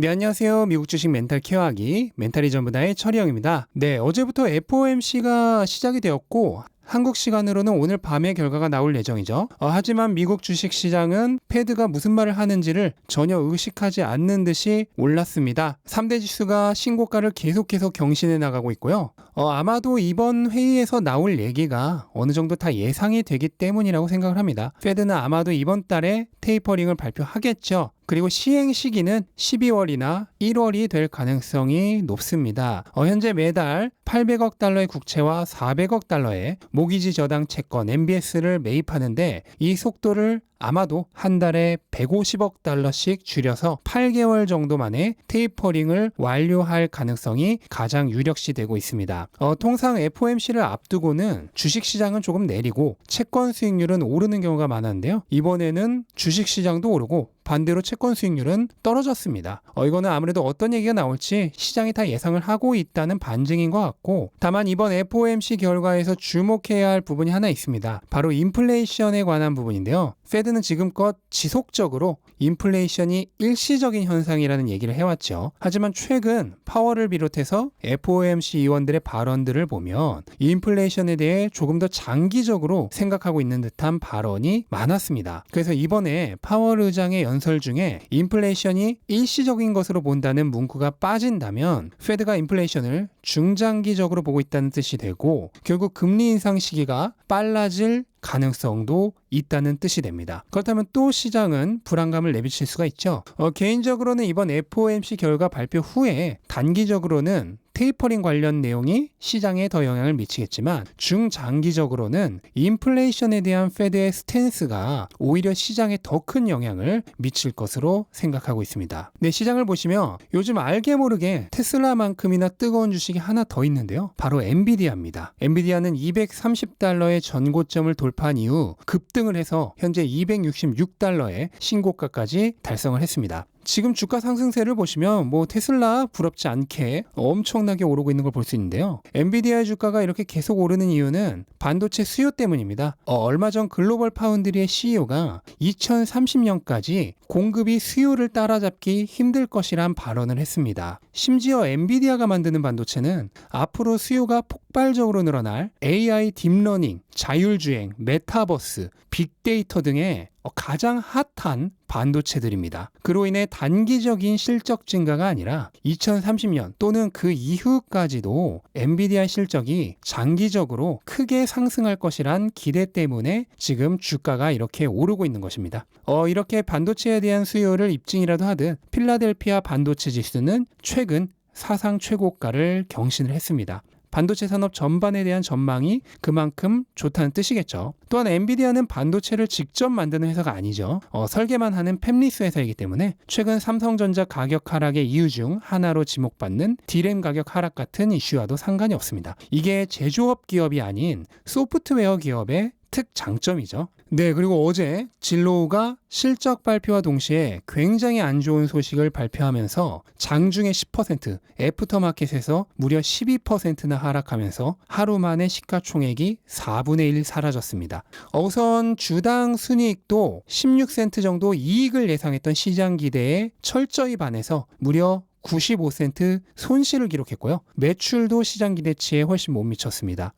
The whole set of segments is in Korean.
네, 안녕하세요. 미국 주식 멘탈 케어하기 멘탈이 전부다의 철이형입니다. 네, 어제부터 FOMC가 시작이 되었고 한국 시간으로는 오늘 밤에 결과가 나올 예정이죠. 하지만 미국 주식시장은 패드가 무슨 말을 하는지를 전혀 의식하지 않는 듯이 올랐습니다. 3대 지수가 신고가를 계속해서 경신해 나가고 있고요. 아마도 이번 회의에서 나올 얘기가 어느 정도 다 예상이 되기 때문이라고 생각을 합니다. 패드는 아마도 이번 달에 테이퍼링을 발표하겠죠. 그리고 시행 시기는 12월이나 1월이 될 가능성이 높습니다. 현재 매달 800억 달러의 국채와 400억 달러의 모기지 저당 채권 MBS를 매입하는데 이 속도를 아마도 한 달에 150억 달러씩 줄여서 8개월 정도 만에 테이퍼링을 완료할 가능성이 가장 유력시되고 있습니다. 통상 FOMC를 앞두고는 주식시장은 조금 내리고 채권 수익률은 오르는 경우가 많았는데요. 이번에는 주식시장도 오르고 반대로 채권 수익률은 떨어졌습니다. 이거는 아무래도 어떤 얘기가 나올지 시장이 다 예상을 하고 있다는 반증인 것 같고, 다만 이번 FOMC 결과에서 주목해야 할 부분이 하나 있습니다. 바로 인플레이션에 관한 부분인데요. 패드는 지금껏 지속적으로 인플레이션이 일시적인 현상이라는 얘기를 해왔죠. 하지만 최근 파월을 비롯해서 FOMC 의원들의 발언들을 보면 인플레이션에 대해 조금 더 장기적으로 생각하고 있는 듯한 발언이 많았습니다. 그래서 이번에 파월 의장의 연설 중에 인플레이션이 일시적인 것으로 본다는 문구가 빠진다면 패드가 인플레이션을 중장기적으로 보고 있다는 뜻이 되고 결국 금리 인상 시기가 빨라질 가능성도 있다는 뜻이 됩니다. 그렇다면 또 시장은 불안감을 내비칠 수가 있죠. 개인적으로는 이번 FOMC 결과 발표 후에 단기적으로는 테이퍼링 관련 내용이 시장에 더 영향을 미치겠지만 중장기적으로는 인플레이션에 대한 패드의 스탠스가 오히려 시장에 더 큰 영향을 미칠 것으로 생각하고 있습니다. 네, 시장을 보시면 요즘 알게 모르게 테슬라만큼이나 뜨거운 주식이 하나 더 있는데요. 바로 엔비디아입니다. 엔비디아는 230달러의 전고점을 돌파한 이후 급등을 해서 현재 266달러의 신고가까지 달성을 했습니다. 지금 주가 상승세를 보시면 테슬라 부럽지 않게 엄청나게 오르고 있는 걸 볼 수 있는데요. 엔비디아의 주가가 이렇게 계속 오르는 이유는 반도체 수요 때문입니다. 얼마 전 글로벌 파운드리의 CEO가 2030년까지 공급이 수요를 따라잡기 힘들 것이란 발언을 했습니다. 심지어 엔비디아가 만드는 반도체는 앞으로 수요가 폭발적으로 늘어날 AI 딥러닝, 자율주행, 메타버스, 빅데이터 등의 가장 핫한 반도체들입니다. 그로 인해 단기적인 실적 증가가 아니라 2030년 또는 그 이후까지도 엔비디아 실적이 장기적으로 크게 상승할 것이란 기대 때문에 지금 주가가 이렇게 오르고 있는 것입니다. 이렇게 반도체에 대한 수요를 입증이라도 하듯 필라델피아 반도체 지수는 최근 사상 최고가를 경신을 했습니다. 반도체 산업 전반에 대한 전망이 그만큼 좋다는 뜻이겠죠. 또한 엔비디아는 반도체를 직접 만드는 회사가 아니죠. 설계만 하는 팹리스 회사이기 때문에 최근 삼성전자 가격 하락의 이유 중 하나로 지목받는 D램 가격 하락 같은 이슈와도 상관이 없습니다. 이게 제조업 기업이 아닌 소프트웨어 기업의 특장점이죠. 네, 그리고 어제 진로우가 실적 발표와 동시에 굉장히 안 좋은 소식을 발표하면서 장중에 10%, 애프터마켓에서 무려 12%나 하락하면서 하루 만에 시가총액이 4분의 1 사라졌습니다. 우선 주당 순이익도 16센트 정도 이익을 예상했던 시장 기대에 철저히 반해서 무려 95센트 손실을 기록했고요. 매출도 시장 기대치에 훨씬 못 미쳤습니다.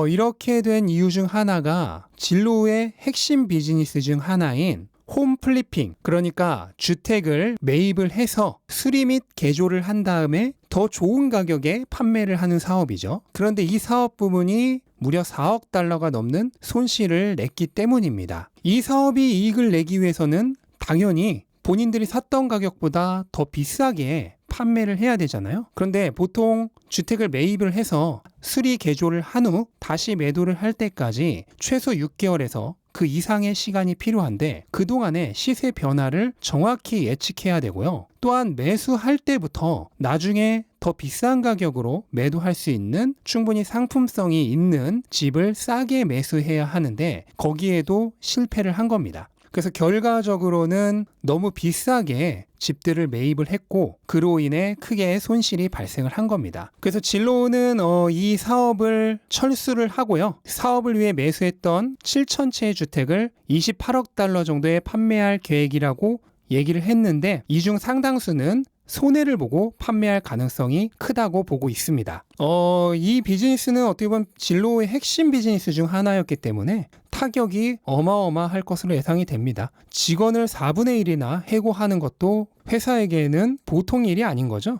이렇게 된 이유 중 하나가 진로우의 핵심 비즈니스 중 하나인 홈 플리핑, 그러니까 주택을 매입을 해서 수리 및 개조를 한 다음에 더 좋은 가격에 판매를 하는 사업이죠. 그런데 이 사업 부문이 무려 4억 달러가 넘는 손실을 냈기 때문입니다. 이 사업이 이익을 내기 위해서는 당연히 본인들이 샀던 가격보다 더 비싸게 판매를 해야 되잖아요. 그런데 보통 주택을 매입을 해서 수리 개조를 한 후 다시 매도를 할 때까지 최소 6개월에서 그 이상의 시간이 필요한데 그동안의 시세 변화를 정확히 예측해야 되고요. 또한 매수할 때부터 나중에 더 비싼 가격으로 매도할 수 있는 충분히 상품성이 있는 집을 싸게 매수해야 하는데 거기에도 실패를 한 겁니다. 그래서 결과적으로는 너무 비싸게 집들을 매입을 했고 그로 인해 크게 손실이 발생을 한 겁니다. 그래서 진로우는 이 사업을 철수를 하고요. 사업을 위해 매수했던 7,000채의 주택을 28억 달러 정도에 판매할 계획이라고 얘기를 했는데 이 중 상당수는 손해를 보고 판매할 가능성이 크다고 보고 있습니다. 이 비즈니스는 어떻게 보면 진로의 핵심 비즈니스 중 하나였기 때문에 타격이 어마어마할 것으로 예상이 됩니다. 직원을 4분의 1이나 해고하는 것도 회사에게는 보통 일이 아닌 거죠.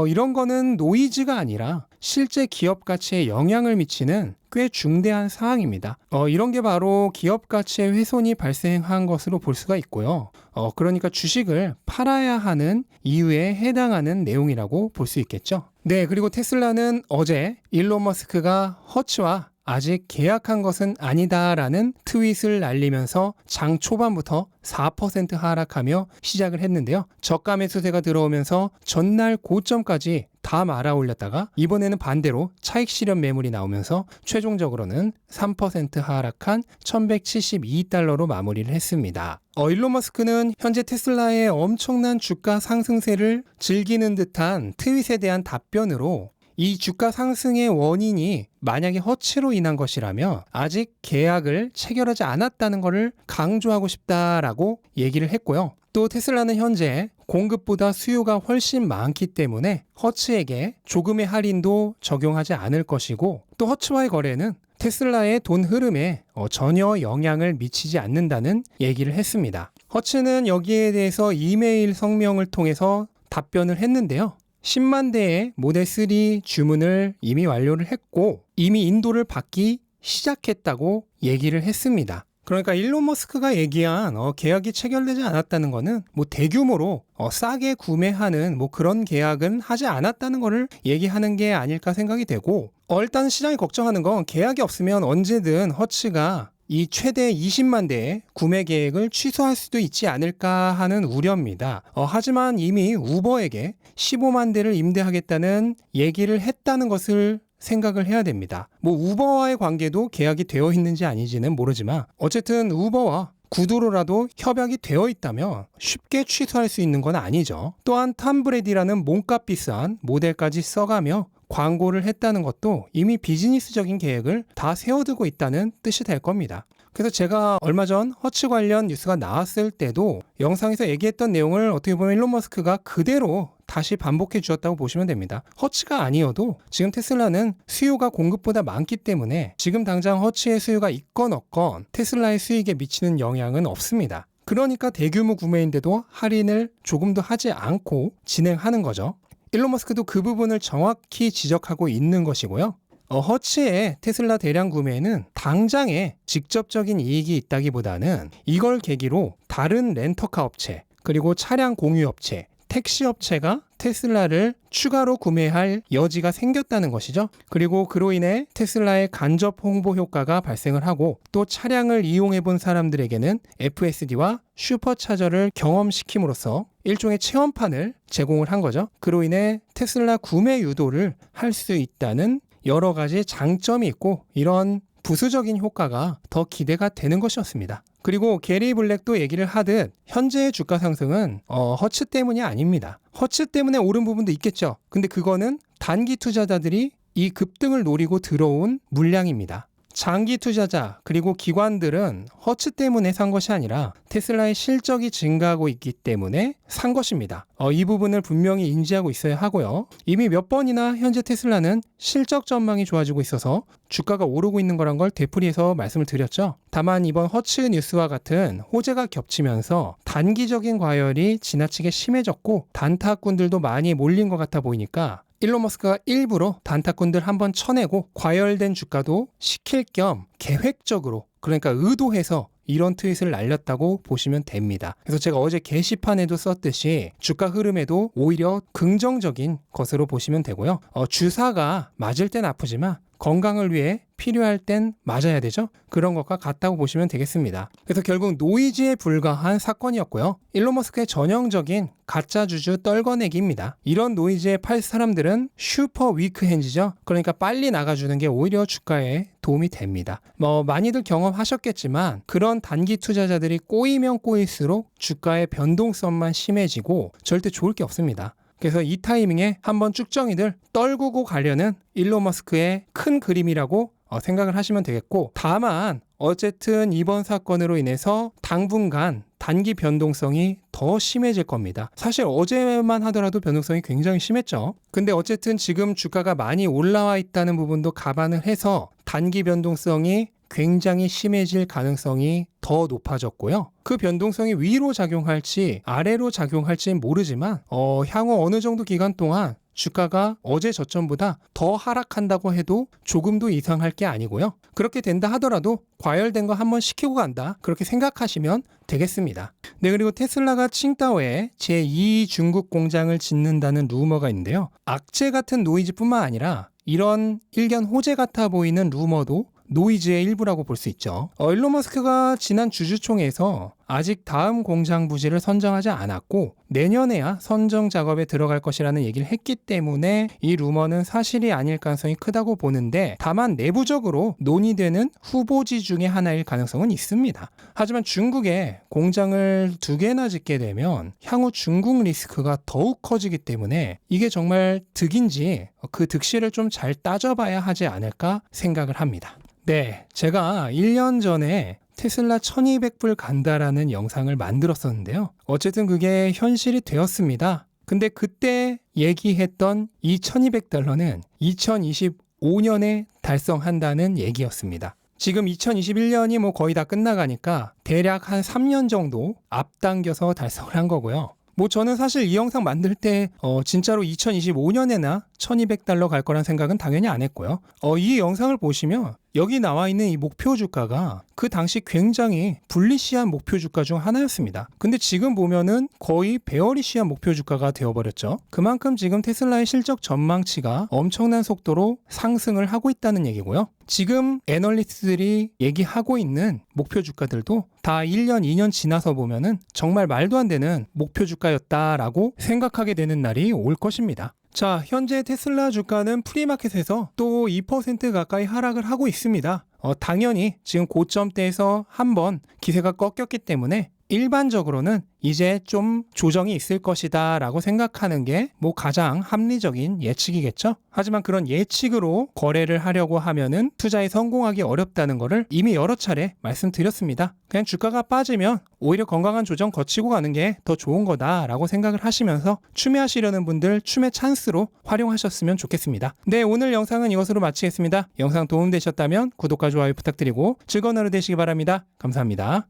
이런 거는 노이즈가 아니라 실제 기업 가치에 영향을 미치는 꽤 중대한 사항입니다. 이런 게 바로 기업 가치의 훼손이 발생한 것으로 볼 수가 있고요. 그러니까 주식을 팔아야 하는 이유에 해당하는 내용이라고 볼 수 있겠죠. 네, 그리고 테슬라는 어제 일론 머스크가 허츠와 아직 계약한 것은 아니다라는 트윗을 날리면서 장 초반부터 4% 하락하며 시작을 했는데요. 저가 매수세가 들어오면서 전날 고점까지 다 말아 올렸다가 이번에는 반대로 차익 실현 매물이 나오면서 최종적으로는 3% 하락한 1172달러로 마무리를 했습니다. 일론 머스크는 현재 테슬라의 엄청난 주가 상승세를 즐기는 듯한 트윗에 대한 답변으로 이 주가 상승의 원인이 만약에 허치로 인한 것이라면 아직 계약을 체결하지 않았다는 것을 강조하고 싶다라고 얘기를 했고요. 또 테슬라는 현재 공급보다 수요가 훨씬 많기 때문에 허츠에게 조금의 할인도 적용하지 않을 것이고 또 허츠와의 거래는 테슬라의 돈 흐름에 전혀 영향을 미치지 않는다는 얘기를 했습니다. 허츠는 여기에 대해서 이메일 성명을 통해서 답변을 했는데요. 10만 대의 모델 3 주문을 이미 완료를 했고 이미 인도를 받기 시작했다고 얘기를 했습니다. 그러니까 일론 머스크가 얘기한 계약이 체결되지 않았다는 거는 뭐 대규모로 싸게 구매하는 뭐 그런 계약은 하지 않았다는 거를 얘기하는 게 아닐까 생각이 되고 일단 시장이 걱정하는 건 계약이 없으면 언제든 허츠가 이 최대 20만 대의 구매 계획을 취소할 수도 있지 않을까 하는 우려입니다. 하지만 이미 우버에게 15만 대를 임대하겠다는 얘기를 했다는 것을 생각을 해야 됩니다. 뭐 우버와의 관계도 계약이 되어 있는지 아닌지는 모르지만 어쨌든 우버와 구두로라도 협약이 되어 있다면 쉽게 취소할 수 있는 건 아니죠. 또한 탐 브레디라는 몸값 비싼 모델까지 써가며 광고를 했다는 것도 이미 비즈니스적인 계획을 다 세워두고 있다는 뜻이 될 겁니다. 그래서 제가 얼마 전 허츠 관련 뉴스가 나왔을 때도 영상에서 얘기했던 내용을 어떻게 보면 일론 머스크가 그대로 다시 반복해 주었다고 보시면 됩니다. 허츠가 아니어도 지금 테슬라는 수요가 공급보다 많기 때문에 지금 당장 허츠의 수요가 있건 없건 테슬라의 수익에 미치는 영향은 없습니다. 그러니까 대규모 구매인데도 할인을 조금도 하지 않고 진행하는 거죠. 일론 머스크도 그 부분을 정확히 지적하고 있는 것이고요. 허츠의 테슬라 대량 구매에는 당장에 직접적인 이익이 있다기보다는 이걸 계기로 다른 렌터카 업체, 그리고 차량 공유 업체, 택시 업체가 테슬라를 추가로 구매할 여지가 생겼다는 것이죠. 그리고 그로 인해 테슬라의 간접 홍보 효과가 발생을 하고 또 차량을 이용해 본 사람들에게는 FSD와 슈퍼차저를 경험시킴으로써 일종의 체험판을 제공을 한 거죠. 그로 인해 테슬라 구매 유도를 할 수 있다는 여러 가지 장점이 있고 이런 부수적인 효과가 더 기대가 되는 것이었습니다. 그리고 게리 블랙도 얘기를 하듯 현재의 주가 상승은 허츠 때문이 아닙니다. 허츠 때문에 오른 부분도 있겠죠. 근데 그거는 단기 투자자들이 이 급등을 노리고 들어온 물량입니다. 장기 투자자 그리고 기관들은 허츠 때문에 산 것이 아니라 테슬라의 실적이 증가하고 있기 때문에 산 것입니다. 이 부분을 분명히 인지하고 있어야 하고요. 이미 몇 번이나 현재 테슬라는 실적 전망이 좋아지고 있어서 주가가 오르고 있는 거란 걸 되풀이해서 말씀을 드렸죠. 다만 이번 허츠 뉴스와 같은 호재가 겹치면서 단기적인 과열이 지나치게 심해졌고 단타꾼들도 많이 몰린 것 같아 보이니까 일론 머스크가 일부러 단타꾼들 한번 쳐내고 과열된 주가도 식힐 겸 계획적으로 그러니까 의도해서 이런 트윗을 날렸다고 보시면 됩니다. 그래서 제가 어제 게시판에도 썼듯이 주가 흐름에도 오히려 긍정적인 것으로 보시면 되고요. 주사가 맞을 땐 아프지만 건강을 위해 필요할 땐 맞아야 되죠. 그런 것과 같다고 보시면 되겠습니다. 그래서 결국 노이즈에 불과한 사건이었고요. 일론 머스크의 전형적인 가짜 주주 떨궈내기입니다. 이런 노이즈에 팔 사람들은 슈퍼 위크 핸즈죠. 그러니까 빨리 나가주는 게 오히려 주가에 도움이 됩니다. 많이들 경험하셨겠지만 그런 단기 투자자들이 꼬이면 꼬일수록 주가의 변동성만 심해지고 절대 좋을 게 없습니다. 그래서 이 타이밍에 한번 쭉정이들 떨구고 가려는 일론 머스크의 큰 그림이라고 생각을 하시면 되겠고 다만 어쨌든 이번 사건으로 인해서 당분간 단기 변동성이 더 심해질 겁니다. 사실 어제만 하더라도 변동성이 굉장히 심했죠. 근데 어쨌든 지금 주가가 많이 올라와 있다는 부분도 감안을 해서 단기 변동성이 굉장히 심해질 가능성이 더 높아졌고요. 그 변동성이 위로 작용할지 아래로 작용할지는 모르지만 향후 어느 정도 기간 동안 주가가 어제 저점보다 더 하락한다고 해도 조금도 이상할 게 아니고요. 그렇게 된다 하더라도 과열된 거 한번 시키고 간다. 그렇게 생각하시면 되겠습니다. 네, 그리고 테슬라가 칭다오에 제2 중국 공장을 짓는다는 루머가 있는데요. 악재 같은 노이즈뿐만 아니라 이런 일견 호재 같아 보이는 루머도 노이즈의 일부라고 볼 수 있죠. 일론 머스크가 지난 주주총회에서 아직 다음 공장 부지를 선정하지 않았고 내년에야 선정 작업에 들어갈 것이라는 얘기를 했기 때문에 이 루머는 사실이 아닐 가능성이 크다고 보는데, 다만 내부적으로 논의되는 후보지 중에 하나일 가능성은 있습니다. 하지만 중국에 공장을 2개나 짓게 되면 향후 중국 리스크가 더욱 커지기 때문에 이게 정말 득인지 그 득실을 좀 잘 따져봐야 하지 않을까 생각을 합니다. 네, 제가 1년 전에 테슬라 1200불 간다라는 영상을 만들었었는데요. 어쨌든 그게 현실이 되었습니다. 근데 그때 얘기했던 이 $1200는 2025년에 달성한다는 얘기였습니다. 지금 2021년이 거의 다 끝나가니까 대략 한 3년 정도 앞당겨서 달성을 한 거고요. 저는 사실 이 영상 만들 때 진짜로 2025년에나 $1200 갈 거란 생각은 당연히 안 했고요. 이 영상을 보시면 여기 나와 있는 이 목표 주가가 그 당시 굉장히 불리시한 목표 주가 중 하나였습니다. 근데 지금 보면은 거의 베어리시한 목표 주가가 되어버렸죠. 그만큼 지금 테슬라의 실적 전망치가 엄청난 속도로 상승을 하고 있다는 얘기고요. 지금 애널리스트들이 얘기하고 있는 목표 주가들도 다 1년, 2년 지나서 보면은 정말 말도 안 되는 목표 주가였다라고 생각하게 되는 날이 올 것입니다. 자, 현재 테슬라 주가는 프리마켓에서 또 2% 가까이 하락을 하고 있습니다. 당연히 지금 고점대에서 한번 기세가 꺾였기 때문에 일반적으로는 이제 좀 조정이 있을 것이다 라고 생각하는 게 가장 합리적인 예측이겠죠. 하지만 그런 예측으로 거래를 하려고 하면은 투자에 성공하기 어렵다는 거를 이미 여러 차례 말씀드렸습니다. 그냥 주가가 빠지면 오히려 건강한 조정 거치고 가는 게 더 좋은 거다 라고 생각을 하시면서 추매하시려는 분들 추매 찬스로 활용하셨으면 좋겠습니다. 네, 오늘 영상은 이것으로 마치겠습니다. 영상 도움되셨다면 구독과 좋아요 부탁드리고 즐거운 하루 되시기 바랍니다. 감사합니다.